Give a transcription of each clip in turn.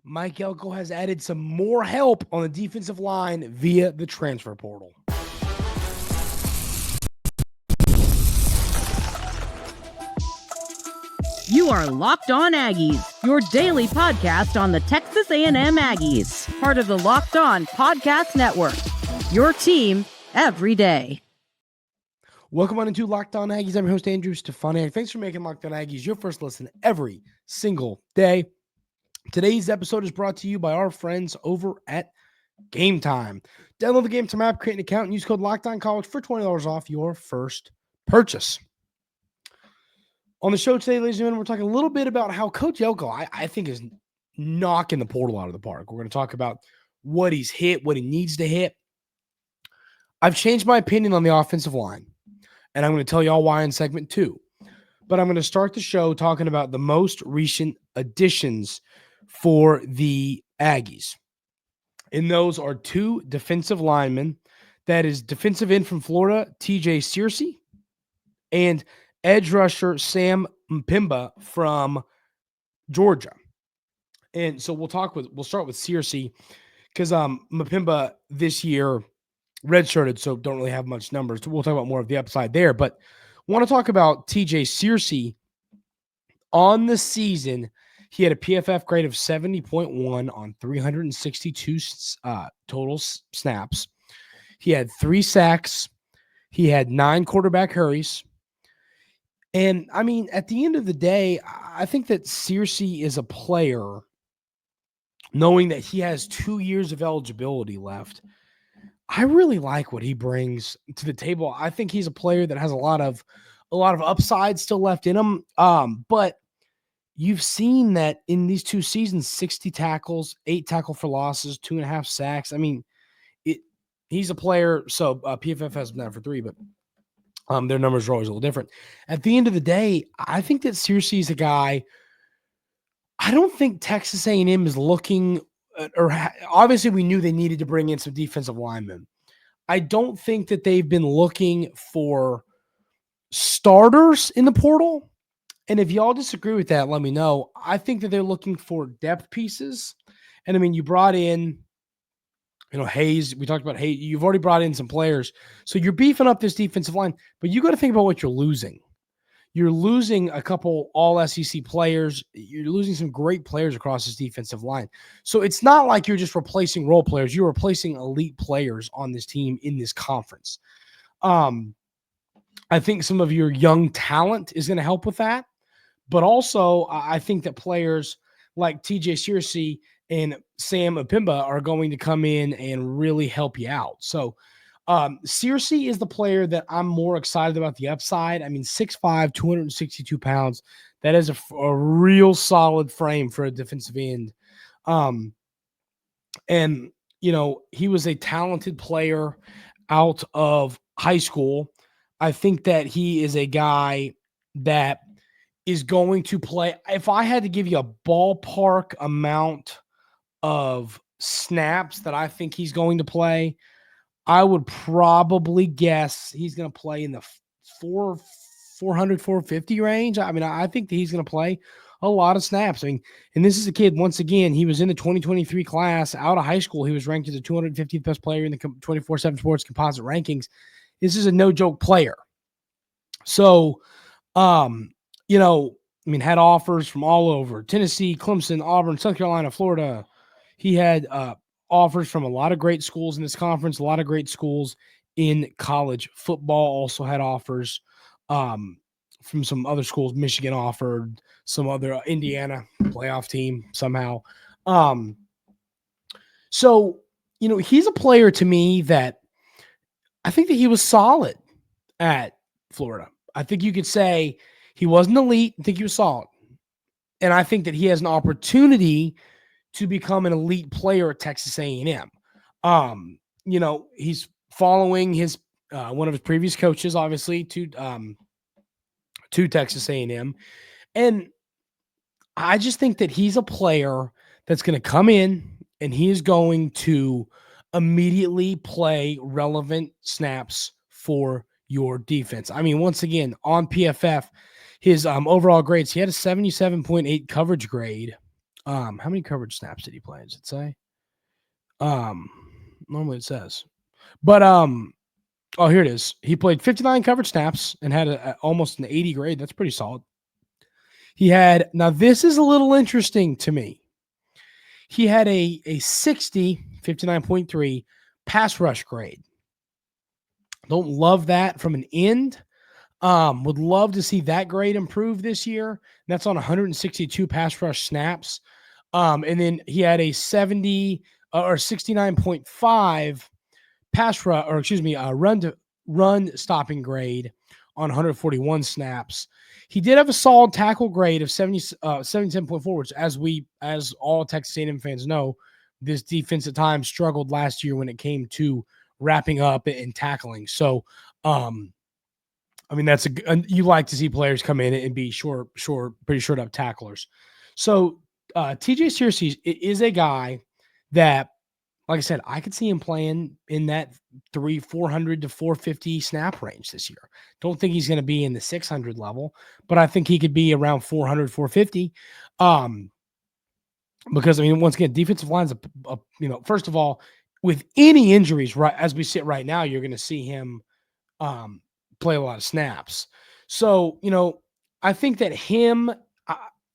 Mike Elko has added some more help on the defensive line via the transfer portal. You are Locked On Aggies, your daily podcast on the Texas A&M Aggies, part of the Locked On Podcast Network, your team every day. Welcome on into Locked On Aggies. I'm your host, Andrew Stefaniak. Thanks for making Locked On Aggies your first listen every single day. Today's episode is brought to you by our friends over at Game Time. Download the Game Time app, create an account, and use code LOCKEDONCollege for $20 off your first purchase. On the show today, ladies and gentlemen, we're talking a little bit about how Coach Elko, I think, is knocking the portal out of the park. We're going to talk about what he's hit, what he needs to hit. I've changed my opinion on the offensive line, and I'm going to tell you all why in segment 2. But I'm going to start the show talking about the most recent additions for the Aggies. And those are 2 defensive linemen. That is defensive end from Florida, TJ Searcy, and edge rusher Sam Mpimba from Georgia. And so we'll start with Searcy because Mpimba this year redshirted, so don't really have much numbers. We'll talk about more of the upside there. But I want to talk about TJ Searcy. On the season, he had a PFF grade of 70.1 on 362 total snaps. He had 3 sacks. He had 9 quarterback hurries. And, I mean, at the end of the day, I think that Searcy is a player, knowing that he has 2 years of eligibility left. I really like what he brings to the table. I think he's a player that has a lot of upside still left in him. But you've seen that in these 2 seasons, 60 tackles, 8 tackle for losses, 2.5 sacks. I mean, he's a player. So PFF has him down for 3, but their numbers are always a little different. At the end of the day, I think that Searcy is a guy. I don't think Texas A&M is looking obviously we knew they needed to bring in some defensive linemen. I don't think that they've been looking for starters in the portal. And if y'all disagree with that, let me know. I think that they're looking for depth pieces. And I mean, you brought in, Hayes. We talked about Hayes. You've already brought in some players. So you're beefing up this defensive line, but you got to think about what you're losing. You're losing a couple all SEC players. You're losing some great players across this defensive line. So it's not like you're just replacing role players. You're replacing elite players on this team in this conference. I think some of your young talent is going to help with that. But also, I think that players like TJ Searcy and Sam Mpimba are going to come in and really help you out. So Searcy is the player that I'm more excited about the upside. I mean, 6'5", 262 pounds. That is a real solid frame for a defensive end. And, he was a talented player out of high school. I think that he is a guy that is going to play. If I had to give you a ballpark amount of snaps that I think he's going to play, I would probably guess he's going to play in the 400, 450 range. I mean, I think that he's going to play a lot of snaps. I mean, and this is a kid, once again, he was in the 2023 class out of high school. He was ranked as the 250th best player in the 24/7 Sports composite rankings. This is a no-joke player. So, had offers from all over: Tennessee, Clemson, Auburn, South Carolina, Florida. He had offers from a lot of great schools in this conference, a lot of great schools in college football. Also had offers from some other schools. Michigan offered, some other Indiana playoff team somehow. So, he's a player to me that I think that he was solid at Florida. I think you could say he wasn't elite. I think he was solid. And I think that he has an opportunity to become an elite player at Texas A&M. He's following his one of his previous coaches, obviously, to Texas A&M. And I just think that he's a player that's going to come in and he is going to immediately play relevant snaps for your defense. I mean, once again, on PFF, his overall grades, he had a 77.8 coverage grade How many coverage snaps did he play? Does it say? Normally it says. But oh, here it is. He played 59 coverage snaps and had almost an 80 grade. That's pretty solid. He had, now this is a little interesting to me. He had a 60, 59.3 pass rush grade. Don't love that from an end. Would love to see that grade improve this year. That's on 162 pass rush snaps. And then he had a 70 or 69.5 pass rush, or excuse me, run stopping grade on 141 snaps. He did have a solid tackle grade of 77.4, which as all Texas A&M fans know, this defense at times struggled last year when it came to wrapping up and tackling. So, I mean, you like to see players come in and be pretty short up tacklers. So, TJ Searcy is a guy that, like I said, I could see him playing in that 400 to 450 snap range this year. Don't think he's going to be in the 600 level, but I think he could be around 400, 450. Because, I mean, once again, defensive line's, first of all, with any injuries, right as we sit right now, you're going to see him play a lot of snaps. So, I think that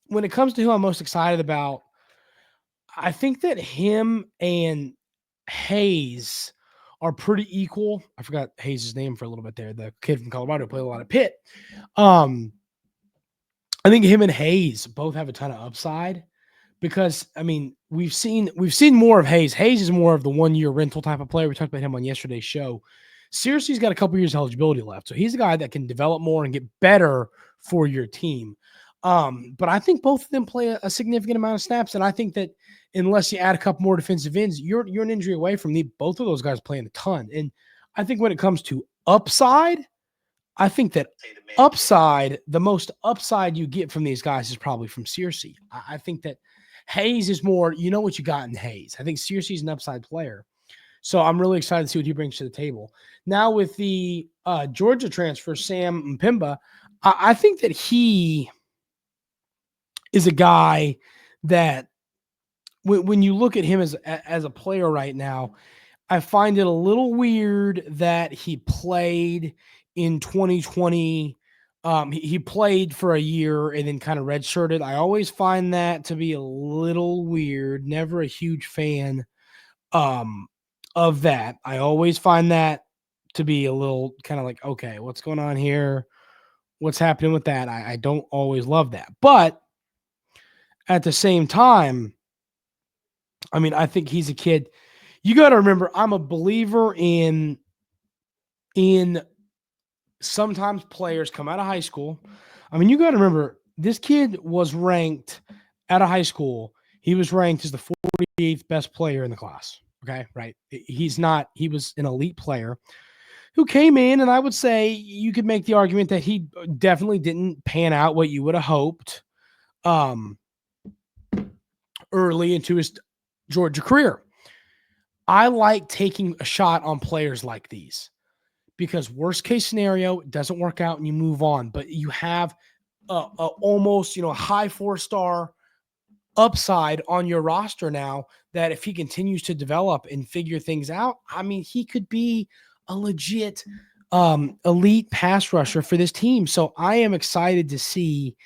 when it comes to who I'm most excited about, I think that him and Hayes are pretty equal. I forgot Hayes' name for a little bit there. The kid from Colorado who played a lot of Pitt. I think him and Hayes both have a ton of upside because, I mean, we've seen more of Hayes. Hayes is more of the 1-year rental type of player. We talked about him on yesterday's show. Searcy's got a couple years of eligibility left. So he's a guy that can develop more and get better for your team. But I think both of them play a significant amount of snaps. And I think that unless you add a couple more defensive ends, you're an injury away from both of those guys playing a ton. And I think when it comes to upside, I think that the most upside you get from these guys is probably from Searcy. I think that Hayes is more, what you got in Hayes. I think Searcy's an upside player. So I'm really excited to see what he brings to the table. Now with the Georgia transfer, Sam Mpimba, I think that he is a guy that when you look at him as a player right now, I find it a little weird that he played in 2020. He played for a year and then kind of redshirted. I always find that to be a little weird. Never a huge fan of that. I always find that to be a little kind of like, okay, what's going on here? What's happening with that? I don't always love that. But at the same time, I mean, I think he's a kid. You got to remember, I'm a believer in sometimes players come out of high school. I mean, you got to remember, this kid was ranked out of high school. He was ranked as the 48th best player in the class. Okay, right. He was an elite player who came in, and I would say you could make the argument that he definitely didn't pan out what you would have hoped early into his Georgia career. I like taking a shot on players like these because worst case scenario, it doesn't work out and you move on, but you have almost, high 4-star upside on your roster now that if he continues to develop and figure things out, I mean, he could be a legit elite pass rusher for this team. So I am excited to see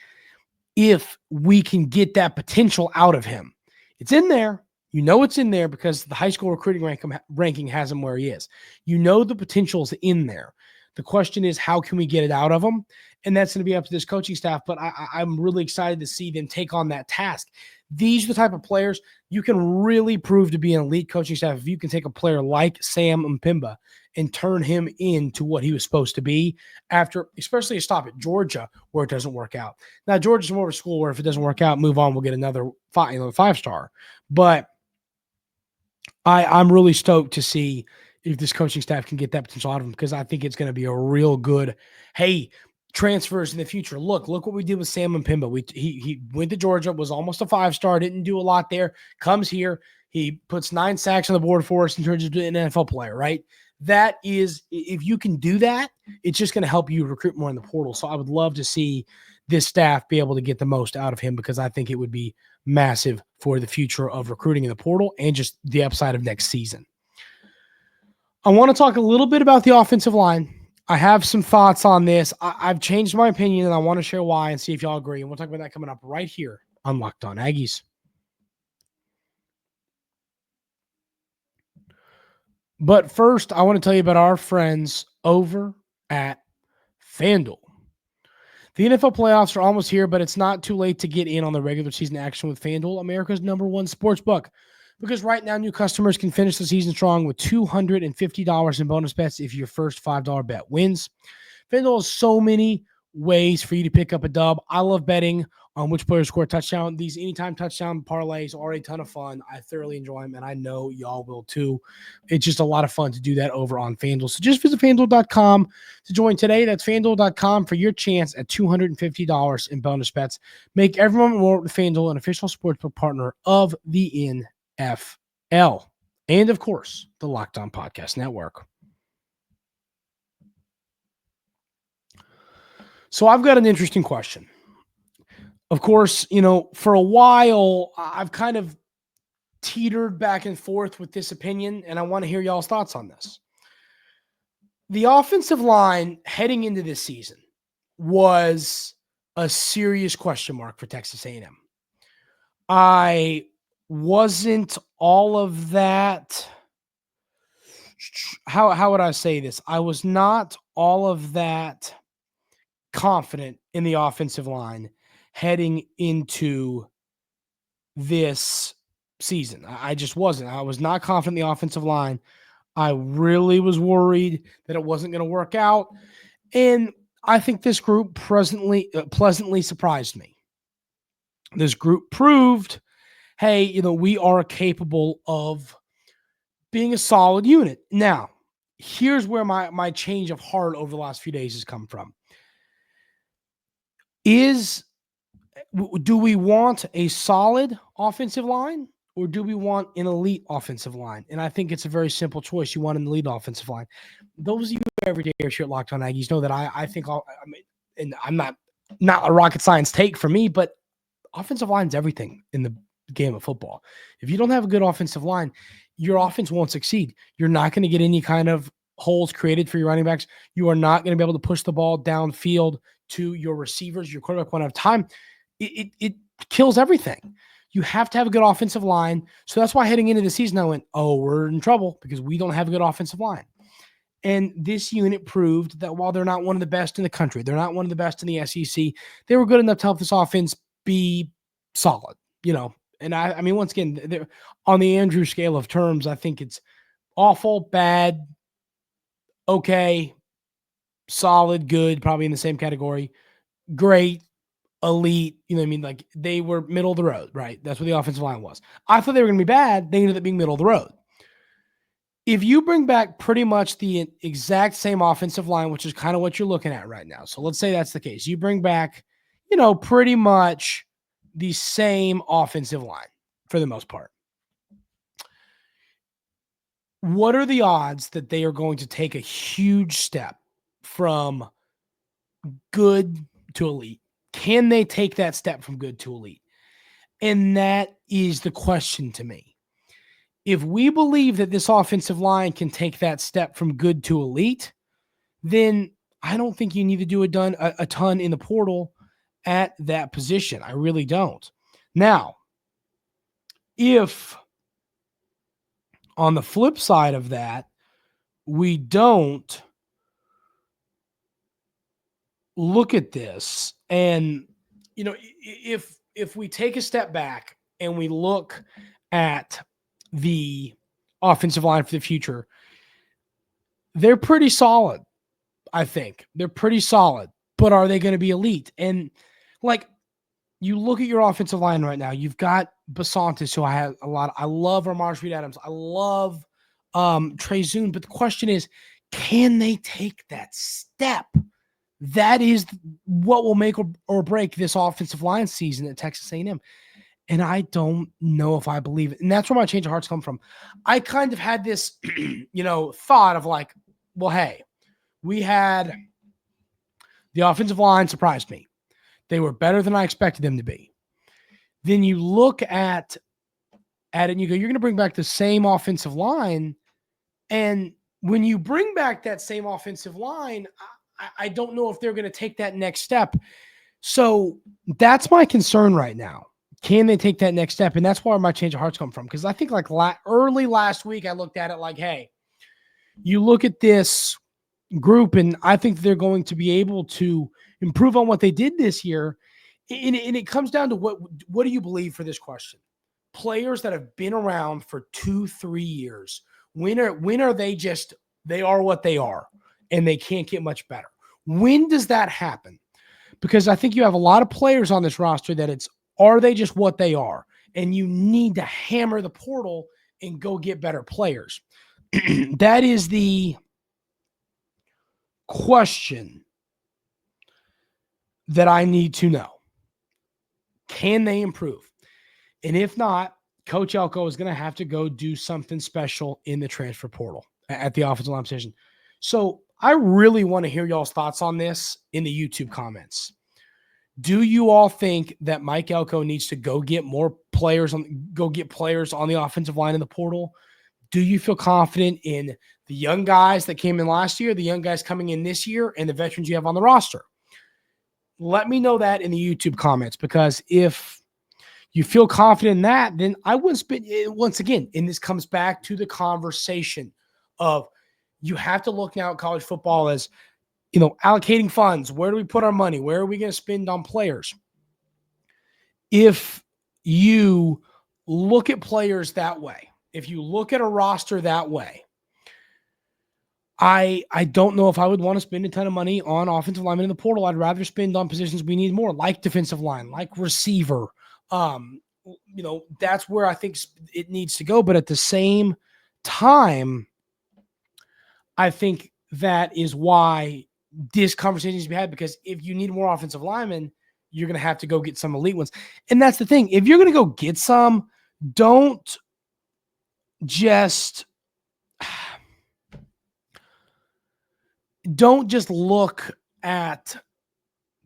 if we can get that potential out of him. It's in there. It's in there because the high school recruiting ranking has him where he is. The potential is in there. The question is, how can we get it out of him? And that's going to be up to this coaching staff. But I'm really excited to see them take on that task. These are the type of players you can really prove to be an elite coaching staff if you can take a player like Sam Mpimba and turn him into what he was supposed to be after, especially a stop at Georgia where it doesn't work out. Now, Georgia's more of a school where if it doesn't work out, move on, we'll get another 5-star. But I'm really stoked to see if this coaching staff can get that potential out of him because I think it's going to be a real good, transfers in the future. Look what we did with Sam Mpimba. He went to Georgia, was almost a 5-star, didn't do a lot there, comes here, he puts 9 sacks on the board for us and turns into an NFL player, right? That is, if you can do that, it's just going to help you recruit more in the portal. So I would love to see this staff be able to get the most out of him, because I think it would be massive for the future of recruiting in the portal and just the upside of next season. I want to talk a little bit about the offensive line. I have some thoughts on this. I've changed my opinion, and I want to share why and see if y'all agree. And we'll talk about that coming up right here on Locked On Aggies. But first, I want to tell you about our friends over at FanDuel. The NFL playoffs are almost here, but it's not too late to get in on the regular season action with FanDuel, America's #1 sportsbook. Because right now, new customers can finish the season strong with $250 in bonus bets if your first $5 bet wins. FanDuel has so many ways for you to pick up a dub. I love betting on which players score a touchdown. These anytime touchdown parlays are a ton of fun. I thoroughly enjoy them, and I know y'all will too. It's just a lot of fun to do that over on FanDuel. So just visit FanDuel.com to join today. That's FanDuel.com for your chance at $250 in bonus bets. Make everyone more with FanDuel, an official sportsbook partner of the NFL. And, of course, the Locked On Podcast Network. So I've got an interesting question. Of course, for a while, I've kind of teetered back and forth with this opinion, and I want to hear y'all's thoughts on this. The offensive line heading into this season was a serious question mark for Texas A&M. I wasn't all of that. How would I say this? I was not all of that confident in the offensive line heading into this season. I just wasn't. I was not confident in the offensive line. I really was worried that it wasn't going to work out. And I think this group pleasantly surprised me. This group proved, hey, we are capable of being a solid unit. Now, here's where my change of heart over the last few days has come from. Do we want a solid offensive line, or do we want an elite offensive line? And I think it's a very simple choice. You want an elite offensive line. Those of you every day here at Locked On Aggies know that I think and I'm not a rocket science take for me, but offensive line is everything in the game of football. If you don't have a good offensive line, your offense won't succeed. You're not going to get any kind of holes created for your running backs. You are not going to be able to push the ball downfield to your receivers. Your quarterback won't have time. It kills everything. You have to have a good offensive line. So that's why heading into the season, I went, we're in trouble because we don't have a good offensive line. And this unit proved that while they're not one of the best in the country, they're not one of the best in the SEC, they were good enough to help this offense be solid, And I mean, once again, on the Andrew scale of terms, I think it's awful, bad, okay, solid, good, probably in the same category, great, elite, like they were middle of the road, right? That's what the offensive line was. I thought they were going to be bad. They ended up being middle of the road. If you bring back pretty much the exact same offensive line, which is kind of what you're looking at right now. So let's say that's the case. You bring back, pretty much the same offensive line for the most part. What are the odds that they are going to take a huge step from good to elite? Can they take that step from good to elite? And that is the question to me. If we believe that this offensive line can take that step from good to elite, then I don't think you need to do a ton in the portal at that position. I really don't. Now, if on the flip side of that, we don't look at this and, if we take a step back and we look at the offensive line for the future, they're pretty solid. I think they're pretty solid, but are they going to be elite? And you look at your offensive line right now, you've got Basantis, who I have a lot. I love Ramaj Reed Adams. I love Trey Zune. But the question is, can they take that step? That is what will make or break this offensive line season at Texas A&M. And I don't know if I believe it. And that's where my change of heart's come from. I kind of had this, thought of well, hey, we had the offensive line surprised me. They were better than I expected them to be. Then you look at it and you go, you're going to bring back the same offensive line. And when you bring back that same offensive line, I don't know if they're going to take that next step. So that's my concern right now. Can they take that next step? And that's where my change of heart's come from. Because I think like early last week, I looked at it like, hey, you look at this group, and I think they're going to be able to improve on what they did this year. And it comes down to what do you believe for this question? Players that have been around for 2-3 years, when are they are what they are, and they can't get much better? When does that happen? Because I think you have a lot of players on this roster that are they just what they are? And you need to hammer the portal and go get better players. That is the question that I need to know. Can they improve? And if not, Coach Elko is going to have to go do something special in the transfer portal at the offensive line position. So I really want to hear y'all's thoughts on this in the YouTube comments. Do you all think that Mike Elko needs to go get players on the offensive line in the portal? Do you feel confident in the young guys that came in last year, the young guys coming in this year, and the veterans you have on the roster? Let me know that in the YouTube comments, because if you feel confident in that, then I wouldn't spend once again. And this comes back to the conversation of you have to look now at college football as, allocating funds. Where do we put our money? Where are we going to spend on players? If you look at players that way, if you look at a roster that way, I don't know if I would want to spend a ton of money on offensive linemen in the portal. I'd rather spend on positions we need more, like defensive line, like receiver. That's where I think it needs to go. But at the same time, I think that is why this conversation needs to be had, because if you need more offensive linemen, you're going to have to go get some elite ones. And that's the thing. If you're going to go get some, don't just look at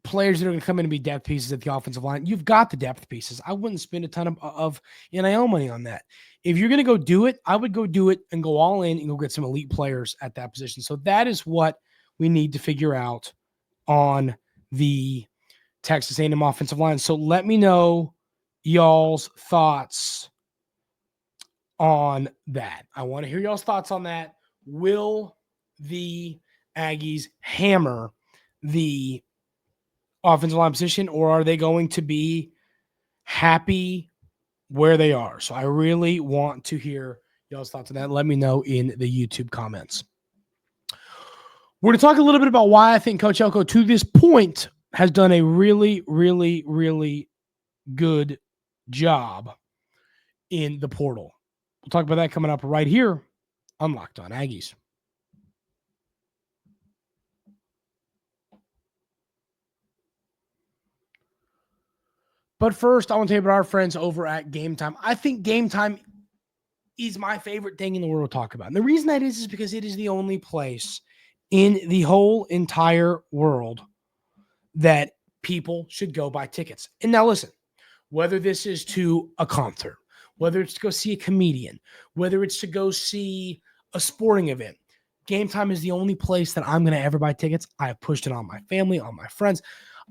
players that are going to come in and be depth pieces at the offensive line. You've got the depth pieces. I wouldn't spend a ton of NIL money on that. If you're going to go do it, I would go do it and go all in and go get some elite players at that position. So that is what we need to figure out on the Texas A&M offensive line. So let me know y'all's thoughts on that. I want to hear y'all's thoughts on that. Will the Aggies hammer the offensive line position, or are they going to be happy where they are? So I really want to hear y'all's thoughts on that. Let me know in the YouTube comments. We're going to talk a little bit about why I think Coach Elko, to this point, has done a really, really, really good job in the portal. We'll talk about that coming up right here on Locked On Aggies. But first, I want to tell you about our friends over at Game Time. I think Game Time is my favorite thing in the world to talk about. And the reason that is because it is the only place in the whole entire world that people should go buy tickets. And now listen, whether this is to a concert, whether it's to go see a comedian, whether it's to go see a sporting event, Game Time is the only place that I'm going to ever buy tickets. I have pushed it on my family, on my friends.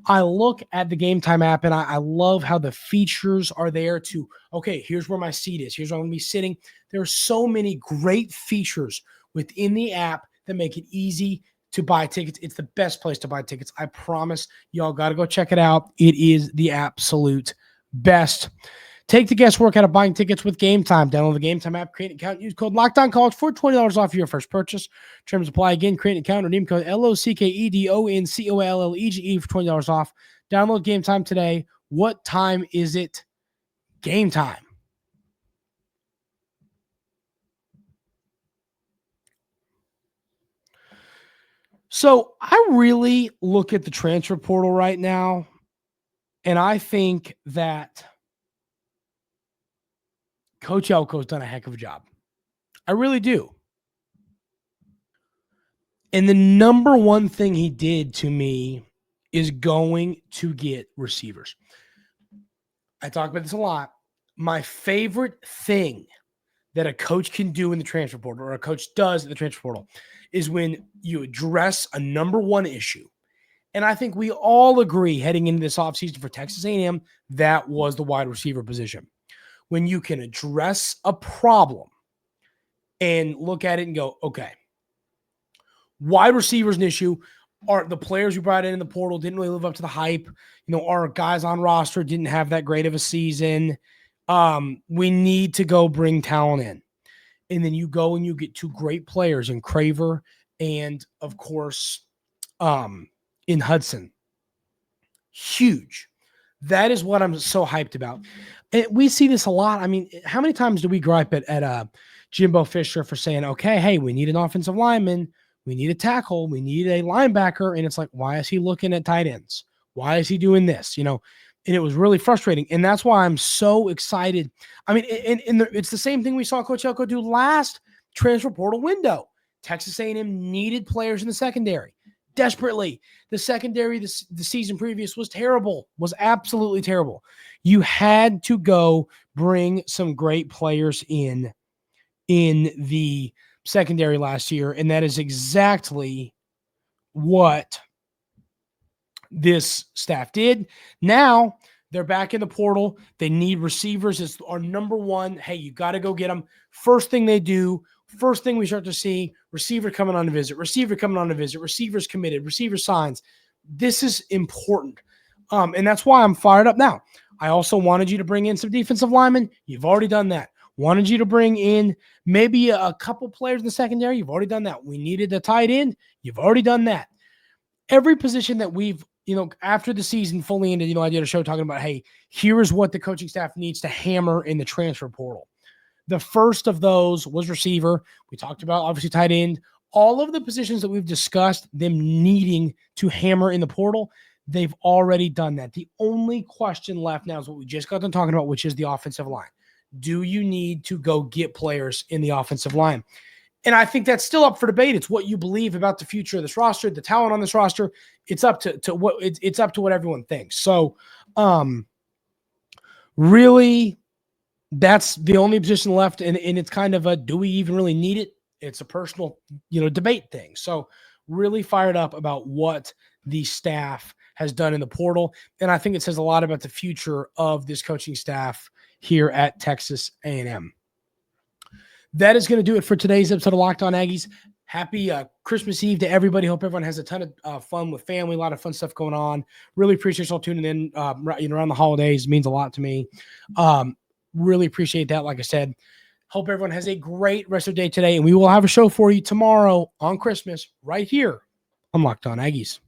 I look at the Game Time app and I love how the features are there to, okay, here's where my seat is. Here's where I'm going to be sitting. There are so many great features within the app that make it easy to buy tickets. It's the best place to buy tickets. I promise y'all got to go check it out. It is the absolute best. Take the guesswork out of buying tickets with Game Time. Download the Game Time app, create an account, use code LOCKEDONCollege for $20 off your first purchase. Terms apply. Again, create an account, redeem code LOCKEDONCOLLEGE for $20 off. Download Game Time today. What time is it? Game time. So I really look at the transfer portal right now, and I think that Coach Elko's done a heck of a job. I really do. And the number one thing he did to me is going to get receivers. I talk about this a lot. My favorite thing that a coach can do in the transfer portal, or a coach does in the transfer portal, is when you address a number one issue. And I think we all agree heading into this offseason for Texas A&M, that was the wide receiver position. When you can address a problem and look at it and go, okay, wide receiver is an issue. Are the players we brought in the portal didn't really live up to the hype? Our guys on roster didn't have that great of a season. We need to go bring talent in. And then you go and you get two great players in Craver and, of course, in Hudson. Huge. That is what I'm so hyped about. And we see this a lot. I mean, how many times do we gripe at Jimbo Fisher for saying, okay, hey, we need an offensive lineman, we need a tackle, we need a linebacker, and it's like, why is he looking at tight ends? Why is he doing this? And it was really frustrating, and that's why I'm so excited. I mean, it's the same thing we saw Coach Elko do last transfer portal window. Texas A&M needed players in the secondary desperately. The secondary the season previous was terrible, was absolutely terrible. You had to go bring some great players in the secondary last year, and that is exactly what this staff did. Now they're back in the portal. They need receivers. It's our number one. Hey, you got to go get them. First thing they do, first thing we start to see, receiver coming on a visit, receivers committed, receiver signs. This is important. And that's why I'm fired up now. I also wanted you to bring in some defensive linemen. You've already done that. Wanted you to bring in maybe a couple players in the secondary. You've already done that. We needed a tight end. You've already done that. Every position that we've, after the season fully ended, I did a show talking about, hey, here is what the coaching staff needs to hammer in the transfer portal. The first of those was receiver. We talked about, obviously, tight end. All of the positions that we've discussed, them needing to hammer in the portal, they've already done that. The only question left now is what we just got done talking about, which is the offensive line. Do you need to go get players in the offensive line? And I think that's still up for debate. It's what you believe about the future of this roster, the talent on this roster. It's up to what it's up to what everyone thinks. So, really, that's the only position left, and it's kind of a, do we even really need it? It's a personal, debate thing. So, really fired up about what the staff has done in the portal, and I think it says a lot about the future of this coaching staff here at Texas A&M. That is going to do it for today's episode of Locked On Aggies. Happy Christmas Eve to everybody. Hope everyone has a ton of fun with family, a lot of fun stuff going on. Really appreciate y'all tuning in around the holidays. It means a lot to me. Really appreciate that. Like I said, hope everyone has a great rest of the day today, and we will have a show for you tomorrow on Christmas right here on Locked On Aggies.